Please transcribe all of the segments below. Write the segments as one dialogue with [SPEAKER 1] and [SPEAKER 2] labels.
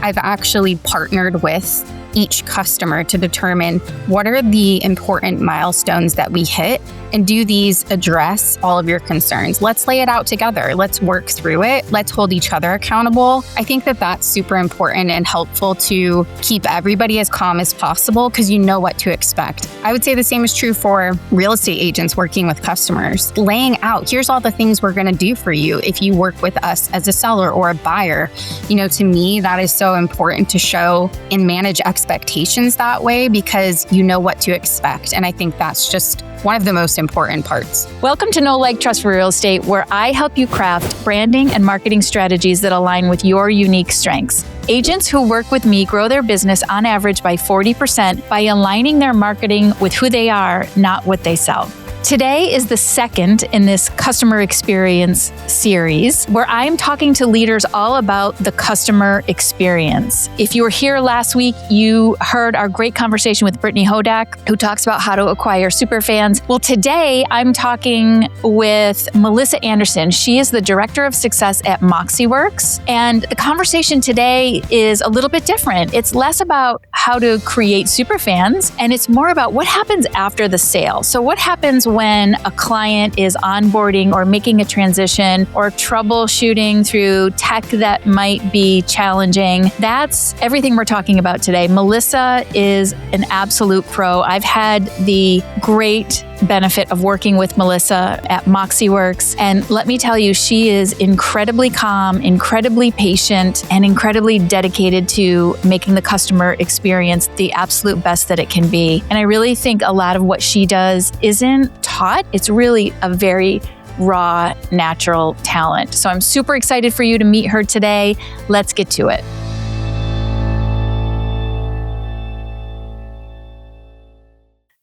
[SPEAKER 1] I've actually partnered with each customer to determine what are the important milestones that we hit, and do these address all of your concerns? Let's lay it out together. Let's work through it. Let's hold each other accountable. I think that that's super important and helpful to keep everybody as calm as possible because you know what to expect. I would say the same is true for real estate agents working with customers. Laying out, here's all the things we're going to do for you if you work with us as a seller or a buyer. To me, that is so important to show and manage expectations that way because you know what to expect. And I think that's just one of the most important parts.
[SPEAKER 2] Welcome to Know Like Trust for Real Estate, where I help you craft branding and marketing strategies that align with your unique strengths. Agents who work with me grow their business on average by 40% by aligning their marketing with who they are, not what they sell. Today is the second in this customer experience series where I'm talking to leaders all about the customer experience. If you were here last week, you heard our great conversation with Brittany Hodak, who talks about how to acquire superfans. Well, today I'm talking with Melissa Anderson. She is the Director of Success at MoxiWorks. And the conversation today is a little bit different. It's less about how to create superfans, and it's more about what happens after the sale. So what happens when a client is onboarding or making a transition or troubleshooting through tech that might be challenging? That's everything we're talking about today. Melissa is an absolute pro. I've had the great benefit of working with Melissa at MoxiWorks. And let me tell you, she is incredibly calm, incredibly patient, and incredibly dedicated to making the customer experience the absolute best that it can be. And I really think a lot of what she does isn't taught. It's really a very raw, natural talent. So I'm super excited for you to meet her today. Let's get to it.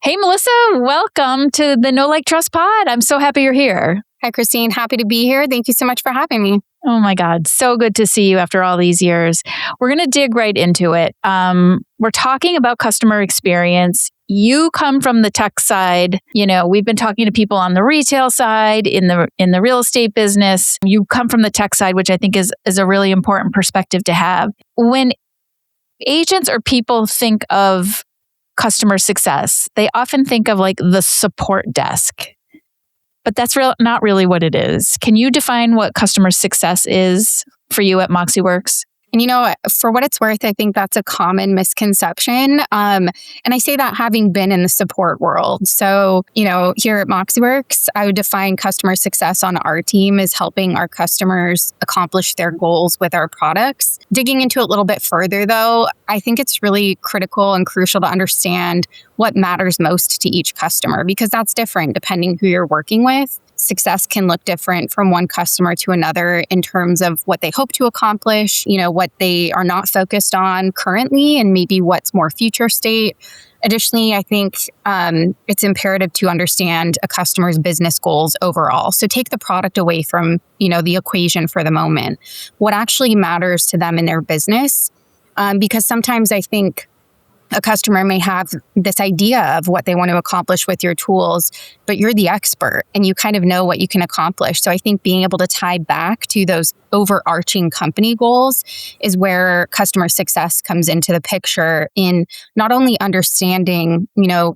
[SPEAKER 2] Hey, Melissa, welcome to the Know Like Trust Pod. I'm so happy you're here.
[SPEAKER 1] Hi, Christine. Happy to be here. Thank you so much for having me.
[SPEAKER 2] Oh my God. So good to see you after all these years. We're going to dig right into it. We're talking about customer experience. You come from the tech side. We've been talking to people on the retail side, in the real estate business. You come from the tech side, which I think is a really important perspective to have. When agents or people think of customer success, they often think of like the support desk, but that's not really what it is. Can you define what customer success is for you at MoxiWorks?
[SPEAKER 1] And for what it's worth, I think that's a common misconception. And I say that having been in the support world. So, here at MoxiWorks, I would define customer success on our team as helping our customers accomplish their goals with our products. Digging into it a little bit further, though, I think it's really critical and crucial to understand what matters most to each customer, because that's different depending who you're working with. Success can look different from one customer to another in terms of what they hope to accomplish, what they are not focused on currently, and maybe what's more future state. Additionally, I think it's imperative to understand a customer's business goals overall. So take the product away from, the equation for the moment. What actually matters to them in their business? Because sometimes I think a customer may have this idea of what they want to accomplish with your tools, but you're the expert and you kind of know what you can accomplish. So I think being able to tie back to those overarching company goals is where customer success comes into the picture, in not only understanding,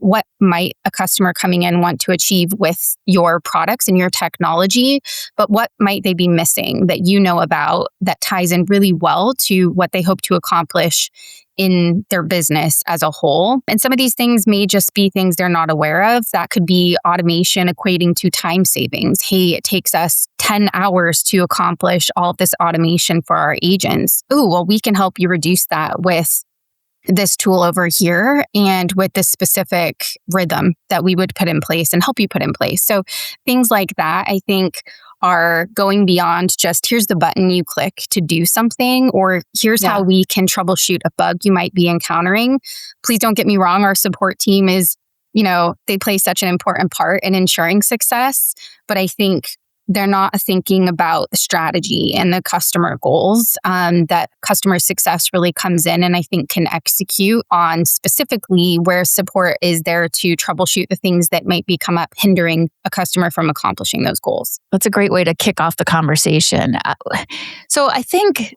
[SPEAKER 1] what might a customer coming in want to achieve with your products and your technology, but what might they be missing that you know about that ties in really well to what they hope to accomplish in their business as a whole. And some of these things may just be things they're not aware of. That could be automation equating to time savings. Hey, it takes us 10 hours to accomplish all of this automation for our agents. Oh, well, we can help you reduce that with this tool over here and with this specific rhythm that we would put in place and help you put in place. So things like that, I think, are going beyond just here's the button you click to do something, or here's how we can troubleshoot a bug you might be encountering. Please don't get me wrong. Our support team is, they play such an important part in ensuring success, but I think they're not thinking about the strategy and the customer goals that customer success really comes in and I think can execute on, specifically where support is there to troubleshoot the things that might be come up hindering a customer from accomplishing those goals.
[SPEAKER 2] That's a great way to kick off the conversation. So I think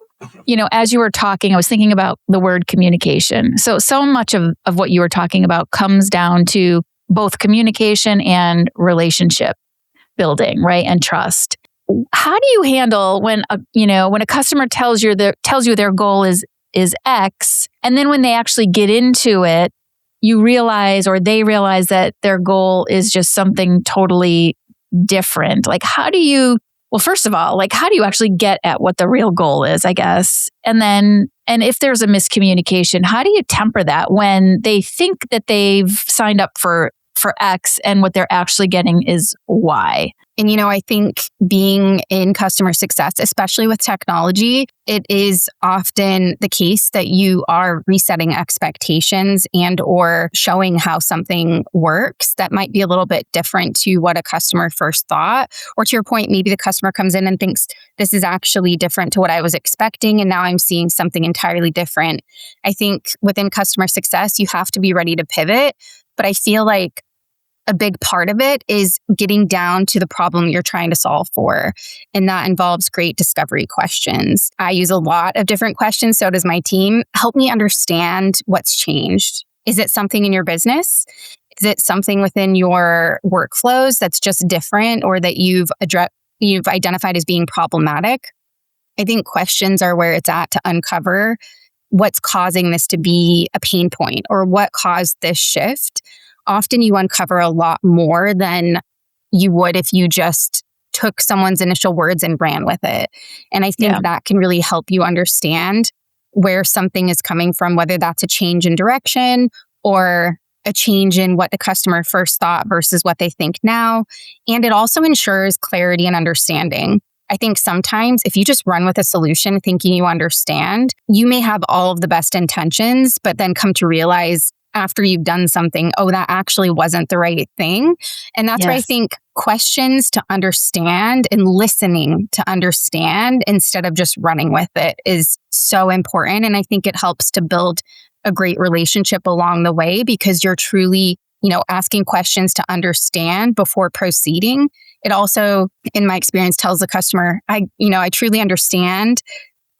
[SPEAKER 2] As you were talking, I was thinking about the word communication. So much of what you were talking about comes down to both communication and relationship building, right? And trust. How do you handle when a customer tells you their goal is X, and then when they actually get into it, you realize, or they realize, that their goal is just something totally different? Like, first of all, how do you actually get at what the real goal is, I guess? And if there's a miscommunication, how do you temper that when they think that they've signed up for X and what they're actually getting is Y?
[SPEAKER 1] And, I think being in customer success, especially with technology, it is often the case that you are resetting expectations and or showing how something works that might be a little bit different to what a customer first thought. Or to your point, maybe the customer comes in and thinks this is actually different to what I was expecting, and now I'm seeing something entirely different. I think within customer success, you have to be ready to pivot. But I feel like a big part of it is getting down to the problem you're trying to solve for. And that involves great discovery questions. I use a lot of different questions. So does my team. Help me understand what's changed. Is it something in your business? Is it something within your workflows that's just different, or that you've identified as being problematic? I think questions are where it's at to uncover what's causing this to be a pain point, or what caused this shift. Often you uncover a lot more than you would if you just took someone's initial words and ran with it. And I think that can really help you understand where something is coming from, whether that's a change in direction or a change in what the customer first thought versus what they think now. And it also ensures clarity and understanding. I think sometimes if you just run with a solution thinking you understand, you may have all of the best intentions, but then come to realize after you've done something, oh, that actually wasn't the right thing. And that's where I think questions to understand and listening to understand instead of just running with it is so important. And I think it helps to build a great relationship along the way, because you're truly, asking questions to understand before proceeding. It also, in my experience, tells the customer, I truly understand,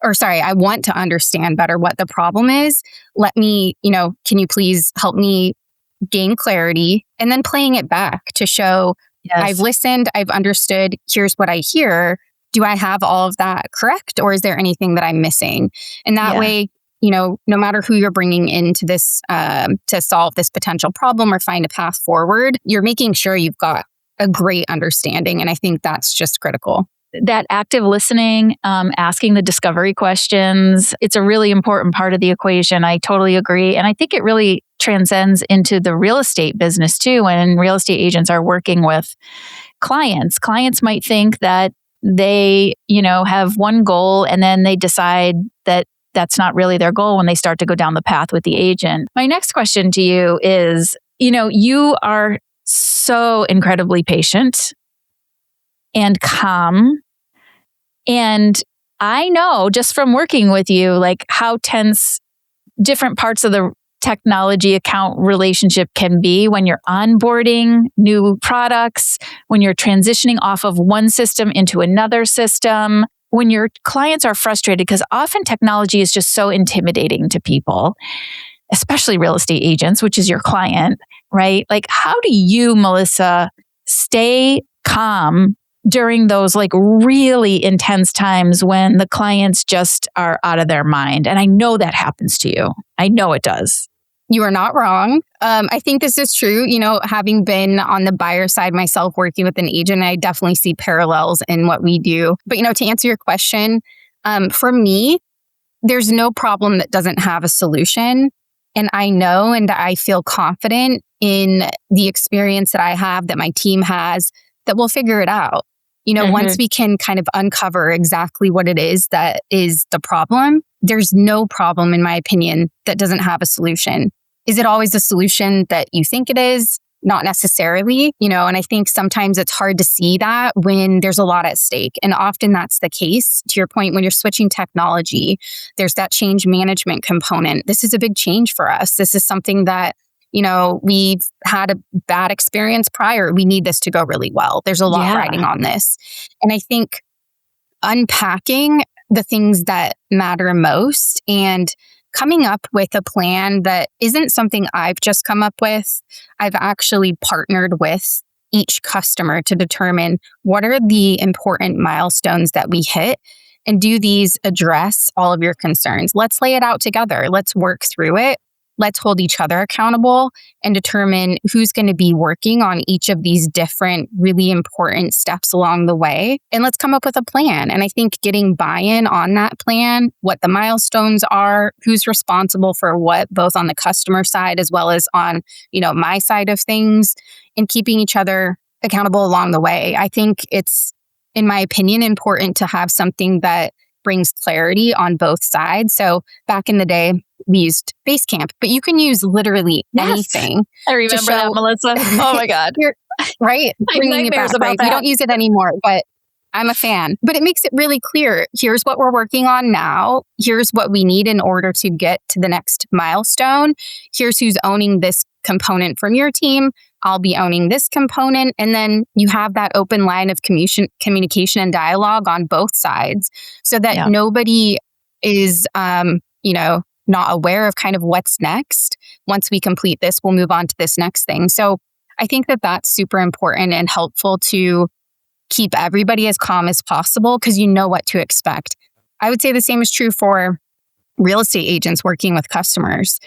[SPEAKER 1] I want to understand better what the problem is. Let me, can you please help me gain clarity? And then playing it back to show, I've listened, I've understood, here's what I hear. Do I have all of that correct? Or is there anything that I'm missing? And that way, no matter who you're bringing into this to solve this potential problem or find a path forward, you're making sure you've got a great understanding. And I think that's just critical.
[SPEAKER 2] That active listening, asking the discovery questions, it's a really important part of the equation. I totally agree. And I think it really transcends into the real estate business too. When real estate agents are working with clients might think that they, have one goal, and then they decide that that's not really their goal when they start to go down the path with the agent. My next question to you is, you are so incredibly patient and calm. And I know just from working with you, how tense different parts of the technology account relationship can be when you're onboarding new products, when you're transitioning off of one system into another system, when your clients are frustrated, because often technology is just so intimidating to people, especially real estate agents, which is your client, right? How do you, Melissa, stay calm during those really intense times when the clients just are out of their mind? And I know that happens to you. I know it does.
[SPEAKER 1] You are not wrong. I think this is true. Having been on the buyer side myself, working with an agent, I definitely see parallels in what we do. But, to answer your question, for me, there's no problem that doesn't have a solution. And I know, and I feel confident in the experience that I have, that my team has, that we'll figure it out. Once we can kind of uncover exactly what it is that is the problem, there's no problem, in my opinion, that doesn't have a solution. Is it always the solution that you think it is? Not necessarily, and I think sometimes it's hard to see that when there's a lot at stake. And often that's the case. To your point, when you're switching technology, there's that change management component. This is a big change for us. This is something that we've had a bad experience prior. We need this to go really well. There's a lot riding on this. And I think unpacking the things that matter most and coming up with a plan that isn't something I've just come up with. I've actually partnered with each customer to determine what are the important milestones that we hit, and do these address all of your concerns. Let's lay it out together. Let's work through it. Let's hold each other accountable and determine who's going to be working on each of these different really important steps along the way. And let's come up with a plan. And I think getting buy-in on that plan, what the milestones are, who's responsible for what, both on the customer side as well as on, my side of things, and keeping each other accountable along the way. I think it's, in my opinion, important to have something that brings clarity on both sides. So back in the day, we used Basecamp, but you can use literally anything.
[SPEAKER 2] I remember that, Melissa. Oh my God.
[SPEAKER 1] Right? Bringing it back, right? We don't use it anymore, but I'm a fan. But it makes it really clear. Here's what we're working on now. Here's what we need in order to get to the next milestone. Here's who's owning this component from your team. I'll be owning this component. And then you have that open line of communication and dialogue on both sides so that nobody is, not aware of kind of what's next. Once we complete this, we'll move on to this next thing. So I think that that's super important and helpful to keep everybody as calm as possible because you know what to expect. I would say the same is true for real estate agents working with customers,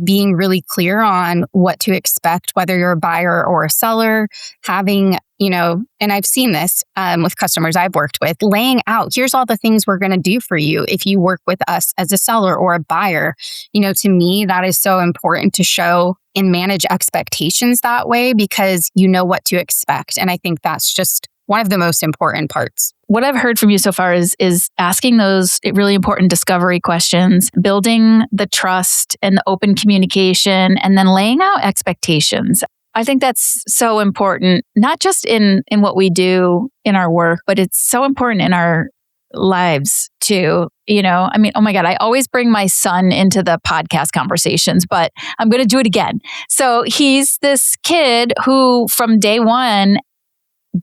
[SPEAKER 1] being really clear on what to expect, whether you're a buyer or a seller, having, and I've seen this with customers I've worked with, laying out, here's all the things we're going to do for you if you work with us as a seller or a buyer. To me, that is so important to show and manage expectations that way because you know what to expect. And I think that's just one of the most important parts.
[SPEAKER 2] What I've heard from you so far is asking those really important discovery questions, building the trust and the open communication, and then laying out expectations. I think that's so important, not just in what we do in our work, but it's so important in our lives too. Oh my God, I always bring my son into the podcast conversations, but I'm going to do it again. So he's this kid who from day one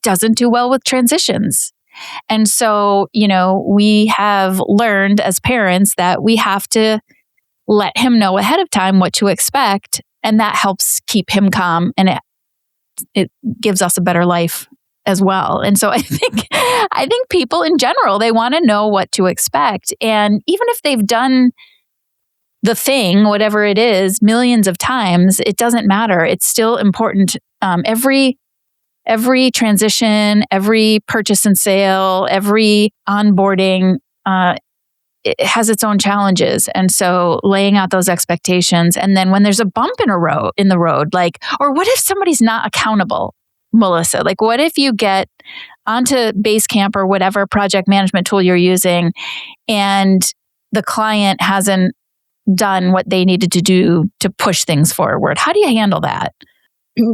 [SPEAKER 2] doesn't do well with transitions. And so, we have learned as parents that we have to let him know ahead of time what to expect. And that helps keep him calm and it gives us a better life as well. And so I think people in general, they want to know what to expect. And even if they've done the thing, whatever it is, millions of times, it doesn't matter. It's still important. Every transition, every purchase and sale, every onboarding, it has its own challenges. And so laying out those expectations. And then when there's a bump in the road, or what if somebody's not accountable, Melissa? What if you get onto Basecamp or whatever project management tool you're using and the client hasn't done what they needed to do to push things forward? How do you handle that?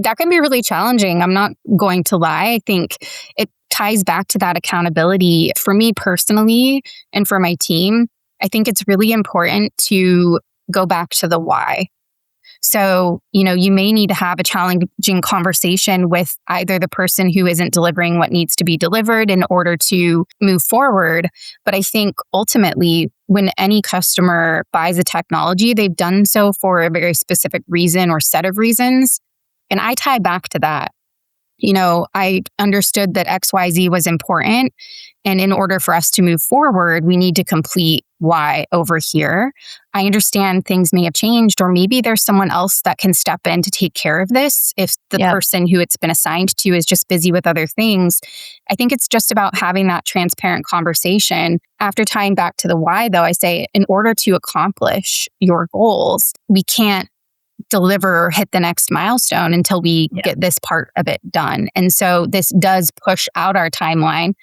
[SPEAKER 1] That can be really challenging. I'm not going to lie. I think it ties back to that accountability. For me personally, and for my team, I think it's really important to go back to the why. So, you may need to have a challenging conversation with either the person who isn't delivering what needs to be delivered in order to move forward. But I think ultimately, when any customer buys a technology, they've done so for a very specific reason or set of reasons. And I tie back to that. I understood that XYZ was important. And in order for us to move forward, we need to complete Y over here. I understand things may have changed, or maybe there's someone else that can step in to take care of this if the person who it's been assigned to is just busy with other things. I think it's just about having that transparent conversation. After tying back to the why, though, I say, in order to accomplish your goals, we can't deliver or hit the next milestone until we get this part of it done. And so this does push out our timeline.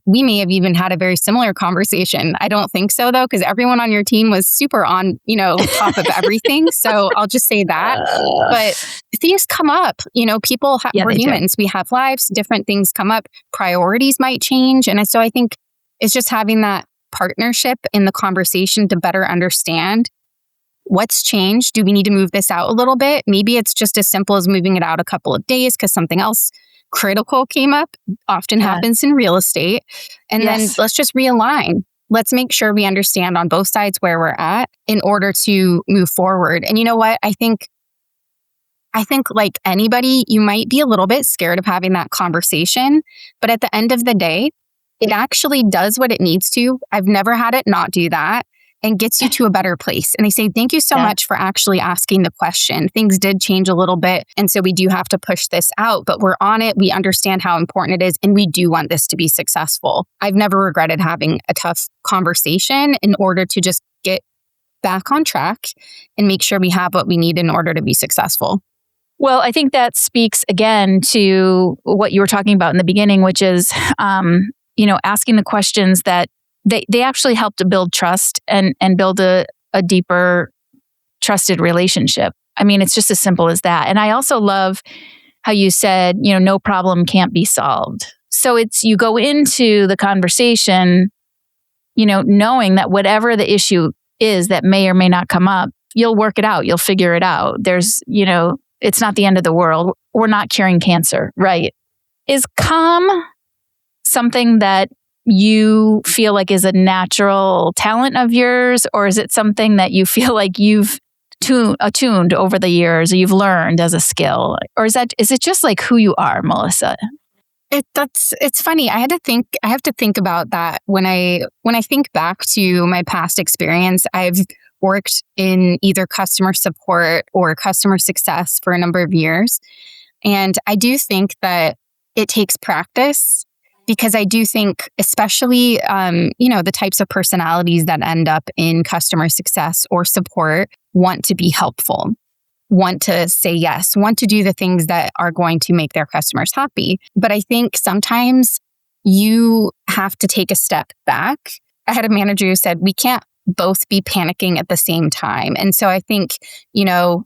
[SPEAKER 1] We may have even had a very similar conversation. I don't think so, though, because everyone on your team was super on, top of everything. So I'll just say that. But things come up. People, we're humans. We have lives. Different things come up. Priorities might change. And so I think it's just having that partnership in the conversation to better understand what's changed. Do we need to move this out a little bit? Maybe it's just as simple as moving it out a couple of days because something else critical came up. Often happens in real estate. And then let's just realign. let's make sure we understand on both sides where we're at in order to move forward. And you know what? I think like anybody, you might be a little bit scared of having that conversation, but at the end of the day, it actually does what it needs to. I've never had it not do that, and gets you to a better place. And they say, thank you so much for actually asking the question. Things did change a little bit. And so we do have to push this out, but we're on it. We understand how important it is. And we do want this to be successful. I've never regretted having a tough conversation in order to just get back on track and make sure we have what we need in order to be successful.
[SPEAKER 2] Well, I think that speaks again to what you were talking about in the beginning, which is, asking the questions that they actually help to build trust and build a deeper trusted relationship. I mean, it's just as simple as that. And I also love how you said, no problem can't be solved. So it's, you go into the conversation, knowing that whatever the issue is that may or may not come up, you'll work it out. You'll figure it out. There's, it's not the end of the world. We're not curing cancer, right? Is calm something that you feel like is a natural talent of yours, or is it something that you feel like you've attuned over the years, or you've learned as a skill? Or is it just like who you are, Melissa?
[SPEAKER 1] It's funny. I have to think about that when I think back to my past experience. I've worked in either customer support or customer success for a number of years. And I do think that it takes practice, because I do think, especially, the types of personalities that end up in customer success or support want to be helpful, want to say yes, want to do the things that are going to make their customers happy. But I think sometimes you have to take a step back. I had a manager who said, we can't both be panicking at the same time. And so I think,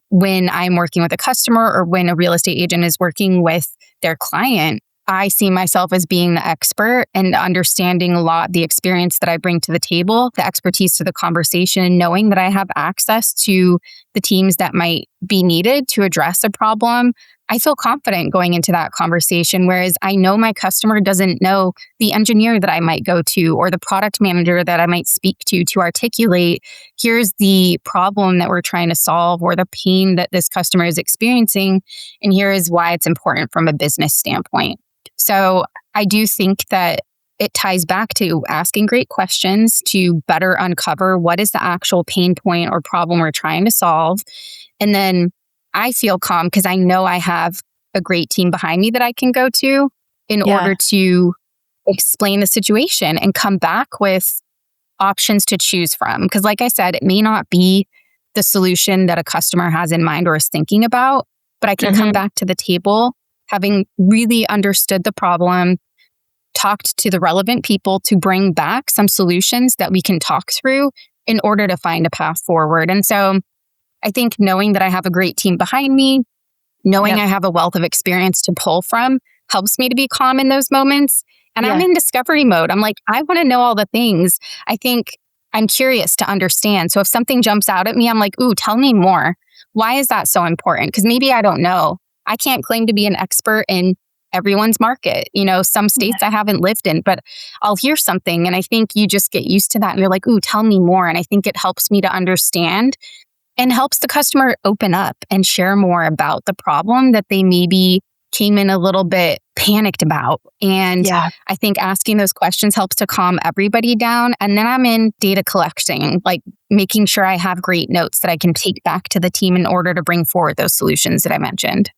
[SPEAKER 1] when I'm working with a customer or when a real estate agent is working with their client, I see myself as being the expert and understanding a lot the experience that I bring to the table, the expertise to the conversation, knowing that I have access to the teams that might be needed to address a problem. I feel confident going into that conversation, whereas I know my customer doesn't know the engineer that I might go to or the product manager that I might speak to articulate, here's the problem that we're trying to solve or the pain that this customer is experiencing, and here is why it's important from a business standpoint. So I do think that it ties back to asking great questions to better uncover what is the actual pain point or problem we're trying to solve. And then I feel calm because I know I have a great team behind me that I can go to in order to explain the situation and come back with options to choose from. Because like I said, it may not be the solution that a customer has in mind or is thinking about, but I can come back to the table having really understood the problem, talked to the relevant people to bring back some solutions that we can talk through in order to find a path forward. And so I think knowing that I have a great team behind me, knowing I have a wealth of experience to pull from helps me to be calm in those moments. And I'm in discovery mode. I'm like, I want to know all the things. I think I'm curious to understand. So if something jumps out at me, I'm like, ooh, tell me more. Why is that so important? Because maybe I don't know. I can't claim to be an expert in everyone's market. Some states I haven't lived in, but I'll hear something and I think you just get used to that and you're like, ooh, tell me more. And I think it helps me to understand and helps the customer open up and share more about the problem that they maybe came in a little bit panicked about. And I think asking those questions helps to calm everybody down. And then I'm in data collecting, like making sure I have great notes that I can take back to the team in order to bring forward those solutions that I mentioned.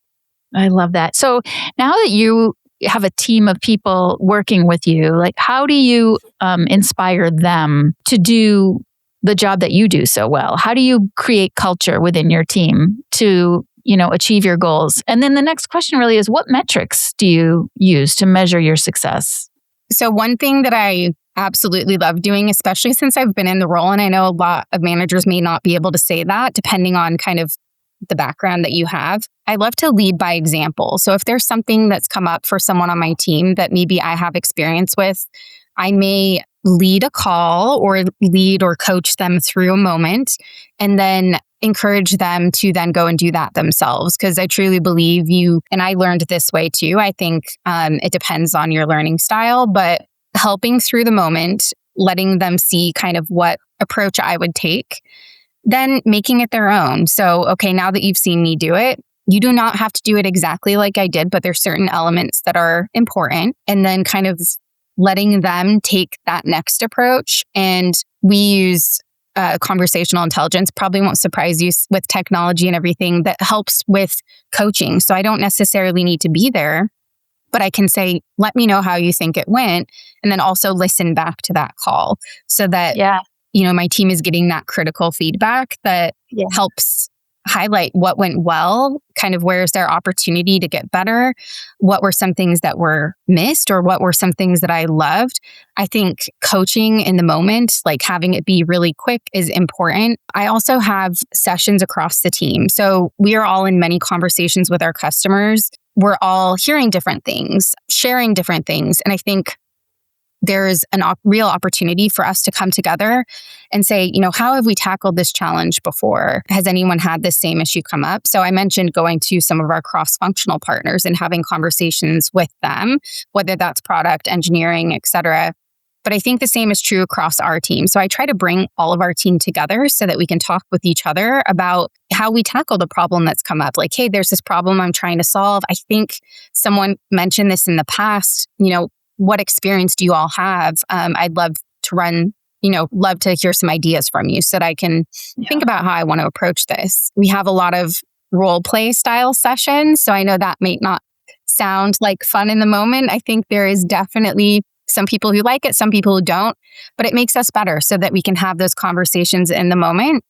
[SPEAKER 2] I love that. So now that you have a team of people working with you, like how do you inspire them to do the job that you do so well? How do you create culture within your team to, achieve your goals? And then the next question really is, what metrics do you use to measure your success?
[SPEAKER 1] So one thing that I absolutely love doing, especially since I've been in the role, and I know a lot of managers may not be able to say that depending on kind of the background that you have, I love to lead by example. So if there's something that's come up for someone on my team that maybe I have experience with, I may lead a call or lead or coach them through a moment and then encourage them to then go and do that themselves. Because I truly believe and I learned this way too. I think it depends on your learning style, but helping through the moment letting them see kind of what approach I would take, then making it their own. So, okay, now that you've seen me do it, you do not have to do it exactly like I did, but there's certain elements that are important. And then kind of letting them take that next approach. And we use conversational intelligence, probably won't surprise you, with technology and everything that helps with coaching. So I don't necessarily need to be there, but I can say, let me know how you think it went. And then also listen back to that call so that, my team is getting that critical feedback that helps highlight what went well, kind of where's their opportunity to get better, what were some things that were missed, or what were some things that I loved. I think coaching in the moment, like having it be really quick, is important. I also have sessions across the team. So we are all in many conversations with our customers. We're all hearing different things, sharing different things. And I think there's a real opportunity for us to come together and say, how have we tackled this challenge before? Has anyone had this same issue come up? So I mentioned going to some of our cross-functional partners and having conversations with them, whether that's product, engineering, et cetera. But I think the same is true across our team. So I try to bring all of our team together so that we can talk with each other about how we tackle the problem that's come up. Like, hey, there's this problem I'm trying to solve. I think someone mentioned this in the past, what experience do you all have? I'd love to hear some ideas from you so that I can think about how I want to approach this. We have a lot of role play style sessions. So I know that may not sound like fun in the moment. I think there is definitely some people who like it, some people who don't, but it makes us better so that we can have those conversations in the moment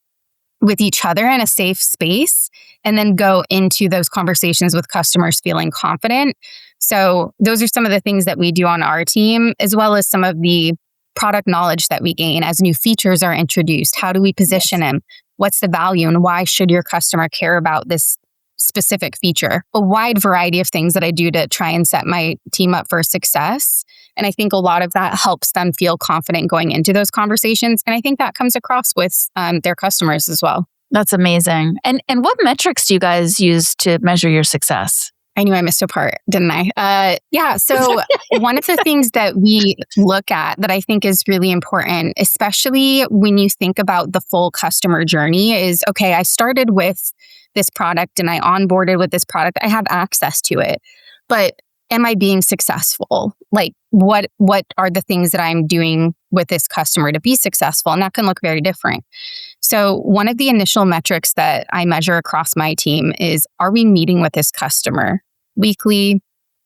[SPEAKER 1] with each other in a safe space, and then go into those conversations with customers feeling confident. So those are some of the things that we do on our team, as well as some of the product knowledge that we gain as new features are introduced. How do we position them? What's the value, and why should your customer care about this specific feature? A wide variety of things that I do to try and set my team up for success. And I think a lot of that helps them feel confident going into those conversations. And I think that comes across with their customers as well.
[SPEAKER 2] That's amazing. And what metrics do you guys use to measure your success?
[SPEAKER 1] I knew I missed a part, didn't I? So one of the things that we look at that I think is really important, especially when you think about the full customer journey, is, okay, I started with this product and I onboarded with this product. I have access to it, but am I being successful? Like, what are the things that I'm doing with this customer to be successful? And that can look very different. So one of the initial metrics that I measure across my team is, are we meeting with this customer weekly,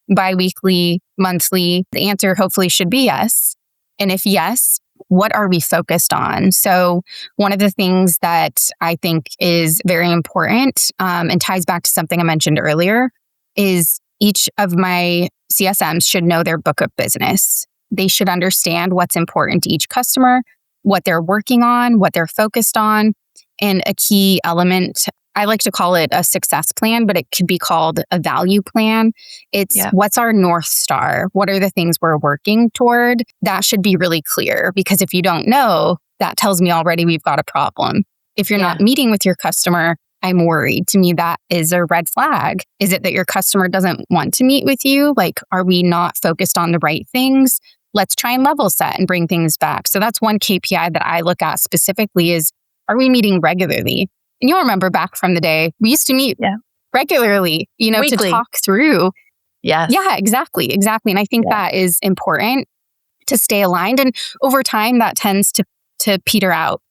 [SPEAKER 1] bi-weekly, monthly? The answer hopefully should be yes. And if yes, what are we focused on? So one of the things that I think is very important and ties back to something I mentioned earlier is each of my CSMs should know their book of business. They should understand what's important to each customer, what they're working on, what they're focused on. And a key element, I like to call it a success plan, but it could be called a value plan. It's what's our North Star? What are the things we're working toward? That should be really clear, because if you don't know, that tells me already we've got a problem. If you're not meeting with your customer, I'm worried. To me, that is a red flag. Is it that your customer doesn't want to meet with you? Like, are we not focused on the right things? Let's try and level set and bring things back. So that's one KPI that I look at specifically is, are we meeting regularly? And you'll remember back from the day, we used to meet regularly, weekly, to talk through.
[SPEAKER 2] Yes.
[SPEAKER 1] Yeah, exactly. And I think that is important to stay aligned. And over time, that tends to peter out.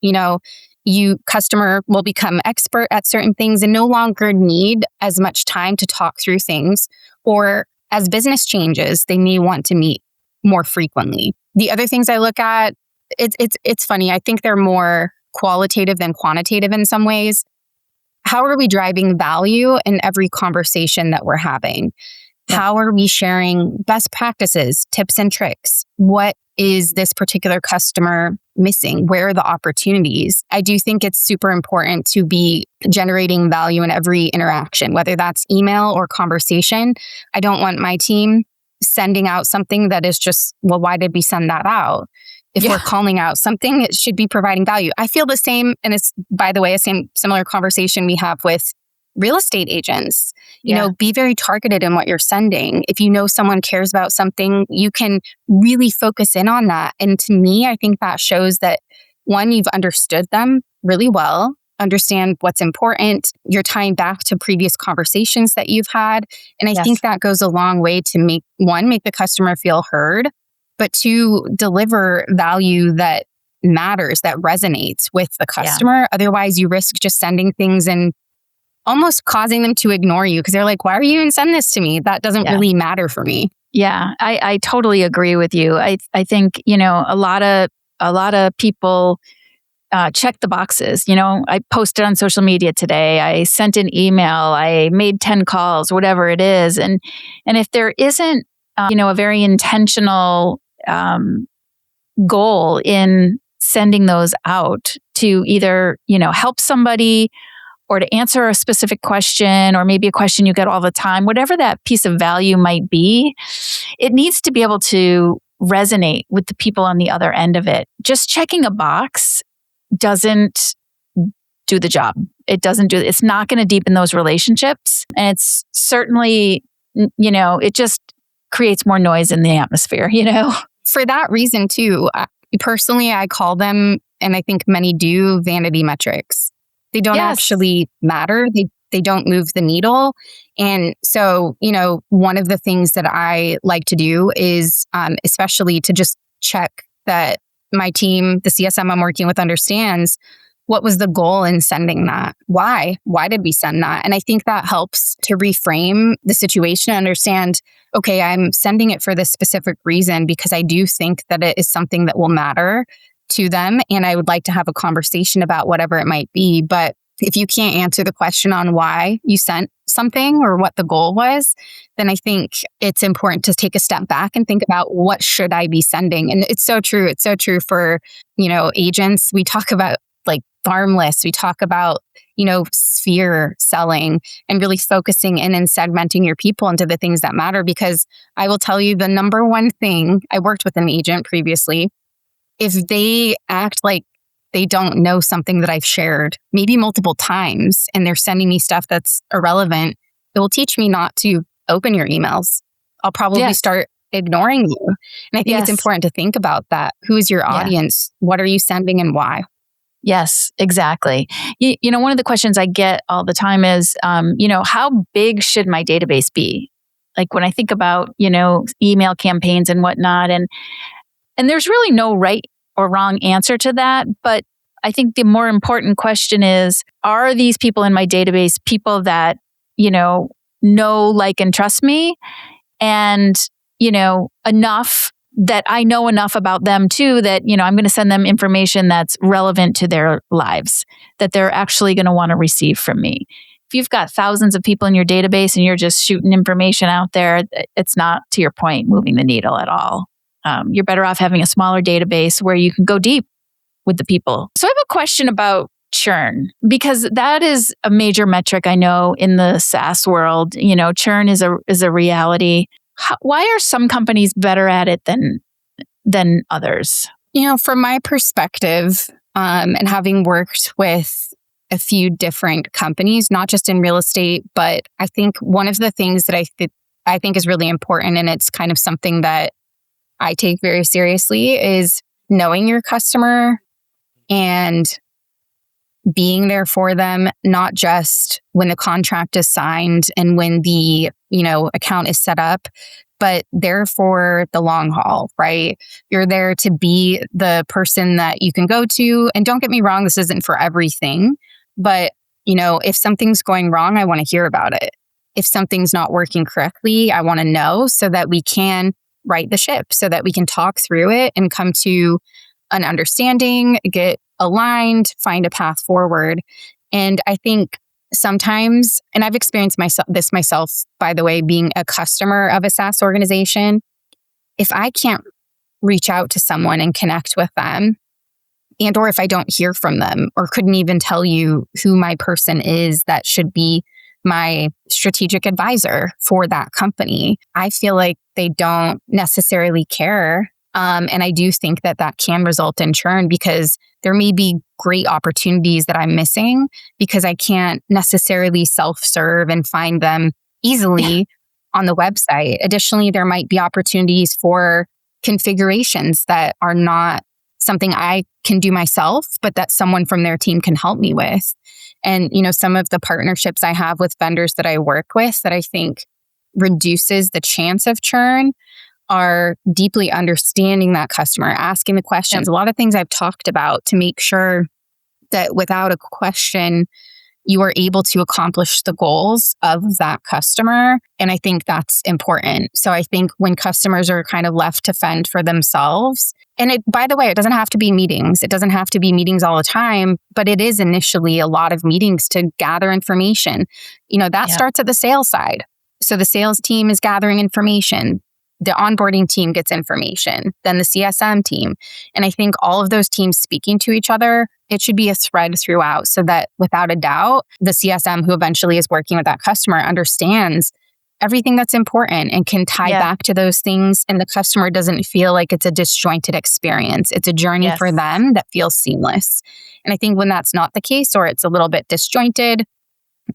[SPEAKER 1] Customer will become expert at certain things and no longer need as much time to talk through things. Or as business changes, they may want to meet more frequently. The other things I look at, it's funny. I think they're more qualitative than quantitative in some ways. How are we driving value in every conversation that we're having? How are we sharing best practices, tips and tricks? What is this particular customer missing? Where are the opportunities? I do think it's super important to be generating value in every interaction, whether that's email or conversation. I don't want my team sending out something that is just, well, why did we send that out? If we're calling out something, it should be providing value. I feel the same, and it's, by the way, similar conversation we have with real estate agents.
[SPEAKER 2] Yeah.
[SPEAKER 1] Be very targeted in what you're sending. If you know someone cares about something, you can really focus in on that. And to me, I think that shows that, one, you've understood them really well, understand what's important. You're tying back to previous conversations that you've had. And I
[SPEAKER 2] Yes.
[SPEAKER 1] think that goes a long way to make the customer feel heard, but two, deliver value that matters, that resonates with the customer. Otherwise, you risk just sending things and almost causing them to ignore you because they're like, why are you even sending this to me? That doesn't really matter for me.
[SPEAKER 2] Yeah, I totally agree with you. I think, a lot of people check the boxes. I posted on social media today. I sent an email. I made 10 calls, whatever it is. And if there isn't, a very intentional goal in sending those out to either, help somebody or to answer a specific question, or maybe a question you get all the time, whatever that piece of value might be, it needs to be able to resonate with the people on the other end of it. Just checking a box doesn't do the job. It's not going to deepen those relationships. And it's certainly, it just creates more noise in the atmosphere,
[SPEAKER 1] For that reason too, personally, I call them, and I think many do, vanity metrics. They don't actually matter. They don't move the needle. And so, one of the things that I like to do is, especially to just check that my team, the CSM I'm working with, understands what was the goal in sending that? Why? Why did we send that? And I think that helps to reframe the situation and understand, okay, I'm sending it for this specific reason because I do think that it is something that will matter to them. And I would like to have a conversation about whatever it might be. But if you can't answer the question on why you sent something or what the goal was, then I think it's important to take a step back and think about, what should I be sending? And it's so true. It's so true for, agents. We talk about like farm lists. We talk about, sphere selling and really focusing in and segmenting your people into the things that matter. Because I will tell you, the number one thing, I worked with an agent previously, if they act like they don't know something that I've shared, maybe multiple times, and they're sending me stuff that's irrelevant, it will teach me not to open your emails. I'll probably start ignoring you. And I think it's important to think about that. Who is your audience? What are you sending and why?
[SPEAKER 2] Yes, exactly. One of the questions I get all the time is, how big should my database be? Like when I think about, email campaigns and whatnot, and there's really no right or wrong answer to that. But I think the more important question is, are these people in my database people that, know, like, and trust me? And, enough that I know enough about them too, that, I'm going to send them information that's relevant to their lives, that they're actually going to want to receive from me. If you've got thousands of people in your database and you're just shooting information out there, it's not, to your point, moving the needle at all. You're better off having a smaller database where you can go deep with the people. So I have a question about churn, because that is a major metric I know in the SaaS world. Churn is a reality. Why are some companies better at it than others?
[SPEAKER 1] From my perspective, and having worked with a few different companies, not just in real estate, but I think one of the things that I think is really important, and it's kind of something that I take very seriously, is knowing your customer and being there for them, not just when the contract is signed and when the, account is set up, but there for the long haul, right? You're there to be the person that you can go to. And don't get me wrong, this isn't for everything, but if something's going wrong, I want to hear about it. If something's not working correctly, I want to know so that we can right the ship, so that we can talk through it and come to an understanding, get aligned, find a path forward. And I think sometimes, and I've experienced this myself, by the way, being a customer of a SaaS organization, if I can't reach out to someone and connect with them, and or if I don't hear from them or couldn't even tell you who my person is that should be my strategic advisor for that company, I feel like they don't necessarily care And I do think that that can result in churn because there may be great opportunities that I'm missing because I can't necessarily self-serve and find them easily on the website. Additionally, there might be opportunities for configurations that are not something I can do myself, but that someone from their team can help me with. And, some of the partnerships I have with vendors that I work with that I think reduces the chance of churn are deeply understanding that customer, asking the questions. A lot of things I've talked about to make sure that without a question, you are able to accomplish the goals of that customer. And I think that's important. So I think when customers are kind of left to fend for themselves, and by the way, it doesn't have to be meetings. It doesn't have to be meetings all the time, but it is initially a lot of meetings to gather information. That starts at the sales side. So the sales team is gathering information. The onboarding team gets information, then the CSM team. And I think all of those teams speaking to each other, it should be a thread throughout so that without a doubt, the CSM who eventually is working with that customer understands everything that's important and can tie back to those things. And the customer doesn't feel like it's a disjointed experience. It's a journey for them that feels seamless. And I think when that's not the case, or it's a little bit disjointed,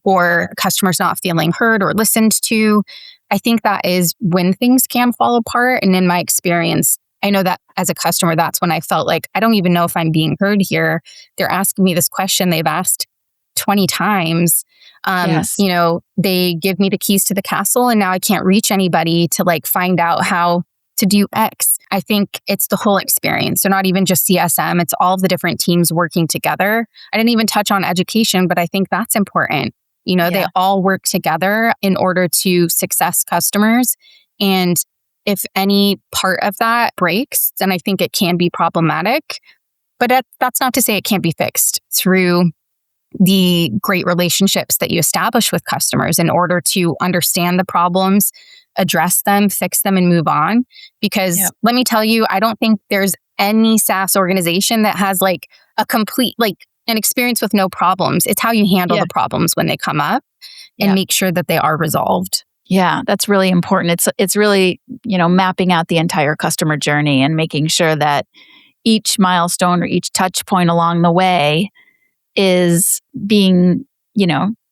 [SPEAKER 1] or customers not feeling heard or listened to, I think that is when things can fall apart. And in my experience, I know that as a customer, that's when I felt like, I don't even know if I'm being heard here. They're asking me this question they've asked 20 times. They give me the keys to the castle and now I can't reach anybody to find out how to do X. I think it's the whole experience. So not even just CSM, it's all of the different teams working together. I didn't even touch on education, but I think that's important. They all work together in order to success customers. And if any part of that breaks, then I think it can be problematic. But that's not to say it can't be fixed through the great relationships that you establish with customers in order to understand the problems, address them, fix them, and move on. Because let me tell you, I don't think there's any SaaS organization that has a complete, an experience with no problems. It's how you handle the problems when they come up and make sure that they are resolved.
[SPEAKER 2] Yeah, that's really important. It's really, mapping out the entire customer journey and making sure that each milestone or each touch point along the way is being,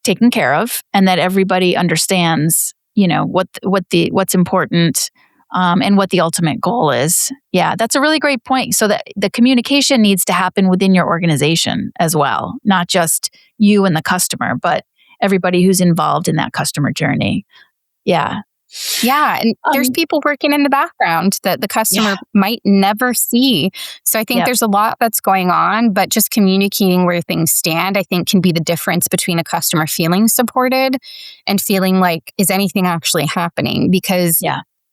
[SPEAKER 2] taken care of, and that everybody understands, what's important and what the ultimate goal is. Yeah, that's a really great point. So that the communication needs to happen within your organization as well, not just you and the customer, but everybody who's involved in that customer journey. Yeah.
[SPEAKER 1] Yeah. And there's people working in the background that the customer might never see. So I think there's a lot that's going on, but just communicating where things stand, I think can be the difference between a customer feeling supported and feeling like, is anything actually happening? Because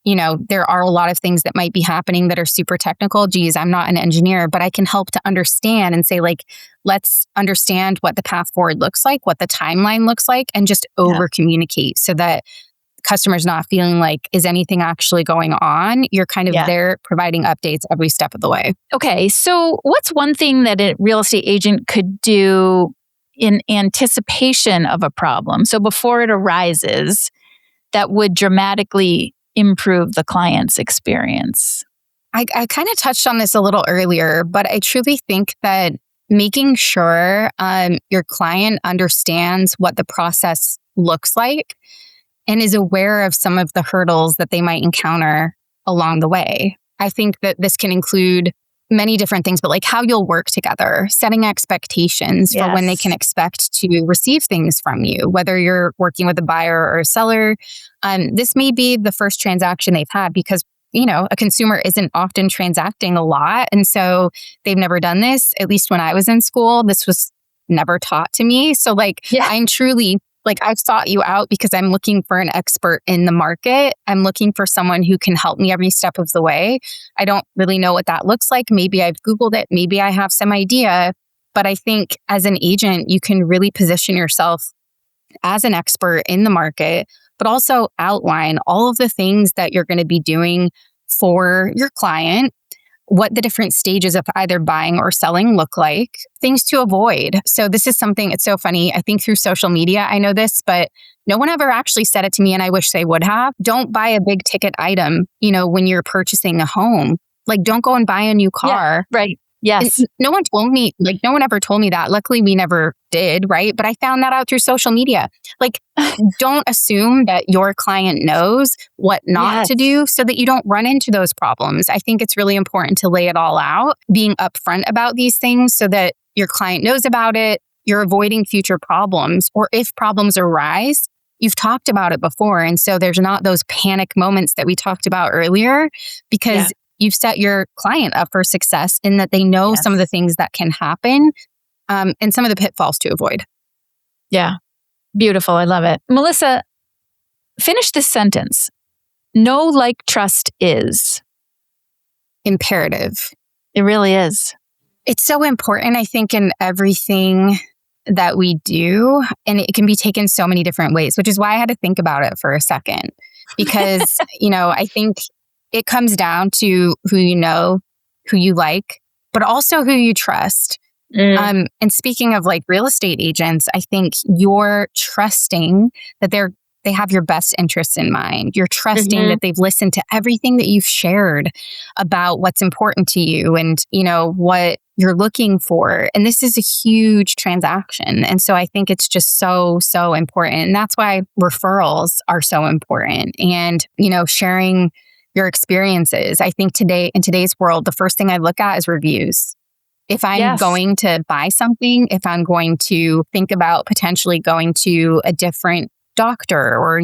[SPEAKER 1] there are a lot of things that might be happening that are super technical. Geez, I'm not an engineer, but I can help to understand and say, let's understand what the path forward looks like, what the timeline looks like, and just over communicate so that customers not feeling like, is anything actually going on? You're kind of there providing updates every step of the way.
[SPEAKER 2] Okay. So what's one thing that a real estate agent could do in anticipation of a problem? So before it arises, that would dramatically improve the client's experience?
[SPEAKER 1] I kind of touched on this a little earlier, but I truly think that making sure your client understands what the process looks like and is aware of some of the hurdles that they might encounter along the way. I think that this can include many different things, but how you'll work together, setting expectations for when they can expect to receive things from you, whether you're working with a buyer or a seller. This may be the first transaction they've had because, a consumer isn't often transacting a lot. And so they've never done this. At least when I was in school, this was never taught to me. So I'm truly I've sought you out because I'm looking for an expert in the market. I'm looking for someone who can help me every step of the way. I don't really know what that looks like. Maybe I've Googled it. Maybe I have some idea. But I think as an agent, you can really position yourself as an expert in the market, but also outline all of the things that you're going to be doing for your client, what the different stages of either buying or selling look like, things to avoid. So this is something, it's so funny. I think through social media, I know this, but no one ever actually said it to me and I wish they would have. Don't buy a big ticket item, when you're purchasing a home. Like, don't go and buy a new car.
[SPEAKER 2] Yeah, right. Yes.
[SPEAKER 1] No one told me, like, no one ever told me that. Luckily, we never did, right? But I found that out through social media. Like, don't assume that your client knows what not to do so that you don't run into those problems. I think it's really important to lay it all out, being upfront about these things so that your client knows about it. You're avoiding future problems, or if problems arise, you've talked about it before. And so there's not those panic moments that we talked about earlier, because you've set your client up for success in that they know some of the things that can happen and some of the pitfalls to avoid.
[SPEAKER 2] Yeah. Beautiful. I love it. Melissa, finish this sentence. Know, like, trust is
[SPEAKER 1] imperative.
[SPEAKER 2] It really is.
[SPEAKER 1] It's so important, I think, in everything that we do. And it can be taken so many different ways, which is why I had to think about it for a second. Because, I think it comes down to who you know, who you like, but also who you trust. And speaking of like real estate agents, I think you're trusting that they have your best interests in mind. You're trusting that they've listened to everything that you've shared about what's important to you and, what you're looking for. And this is a huge transaction. And so I think it's just so, so important. And that's why referrals are so important. And, sharing your experiences. I think in today's world, the first thing I look at is reviews. If I'm going to buy something, if I'm going to think about potentially going to a different doctor or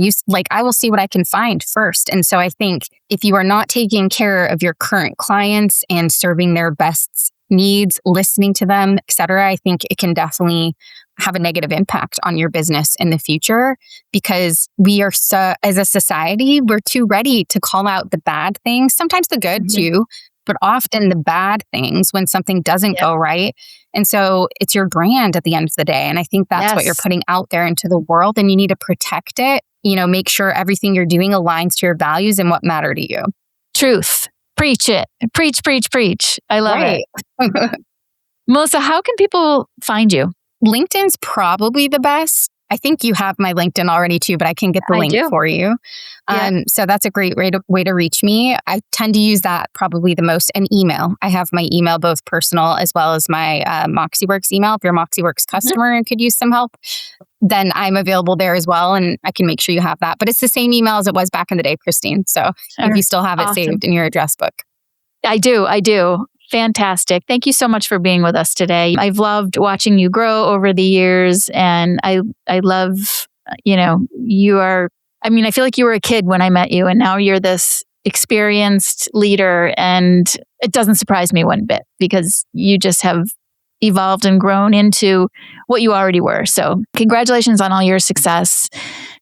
[SPEAKER 1] I will see what I can find first. And so I think if you are not taking care of your current clients and serving their best needs, listening to them, et cetera, I think it can definitely have a negative impact on your business in the future, because we are as a society, we're too ready to call out the bad things, sometimes the good too, but often the bad things when something doesn't go right. And so it's your brand at the end of the day. And I think that's what you're putting out there into the world, and you need to protect it, make sure everything you're doing aligns to your values and what matter to you.
[SPEAKER 2] Truth. Preach it. Preach, preach, preach. I love it. Melissa, how can people find you?
[SPEAKER 1] LinkedIn's probably the best. I think you have my LinkedIn already too, but I can get the link for you. So that's a great way to reach me. I tend to use that probably the most, and email. I have my email, both personal as well as my MoxiWorks email. If you're a MoxiWorks customer and could use some help, then I'm available there as well. And I can make sure you have that. But it's the same email as it was back in the day, Christine. So if you still have it saved in your address book.
[SPEAKER 2] I do. Fantastic. Thank you so much for being with us today. I've loved watching you grow over the years, and I love, you are, I feel like you were a kid when I met you, and now you're this experienced leader, and it doesn't surprise me one bit, because you just have evolved and grown into what you already were. So congratulations on all your success.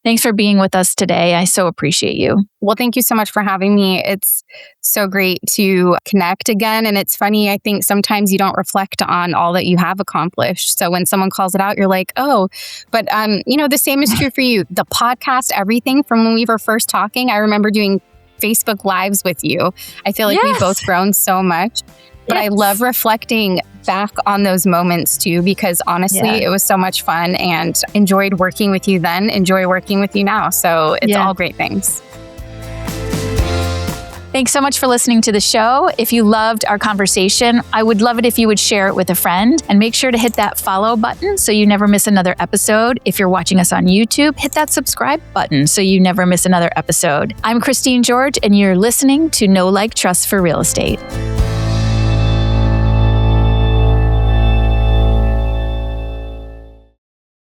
[SPEAKER 2] Thanks for being with us today. I so appreciate you.
[SPEAKER 1] Well, thank you so much for having me. It's so great to connect again. And it's funny, I think sometimes you don't reflect on all that you have accomplished. So when someone calls it out, you're like, oh, but the same is true for you. The podcast, everything from when we were first talking, I remember doing Facebook Lives with you. I feel like we've both grown so much. But I love reflecting back on those moments too, because honestly, it was so much fun, and enjoyed working with you then, enjoy working with you now. So it's all great things.
[SPEAKER 2] Thanks so much for listening to the show. If you loved our conversation, I would love it if you would share it with a friend, and make sure to hit that follow button so you never miss another episode. If you're watching us on YouTube, hit that subscribe button so you never miss another episode. I'm Christine George, and you're listening to Know, Like, Trust for Real Estate.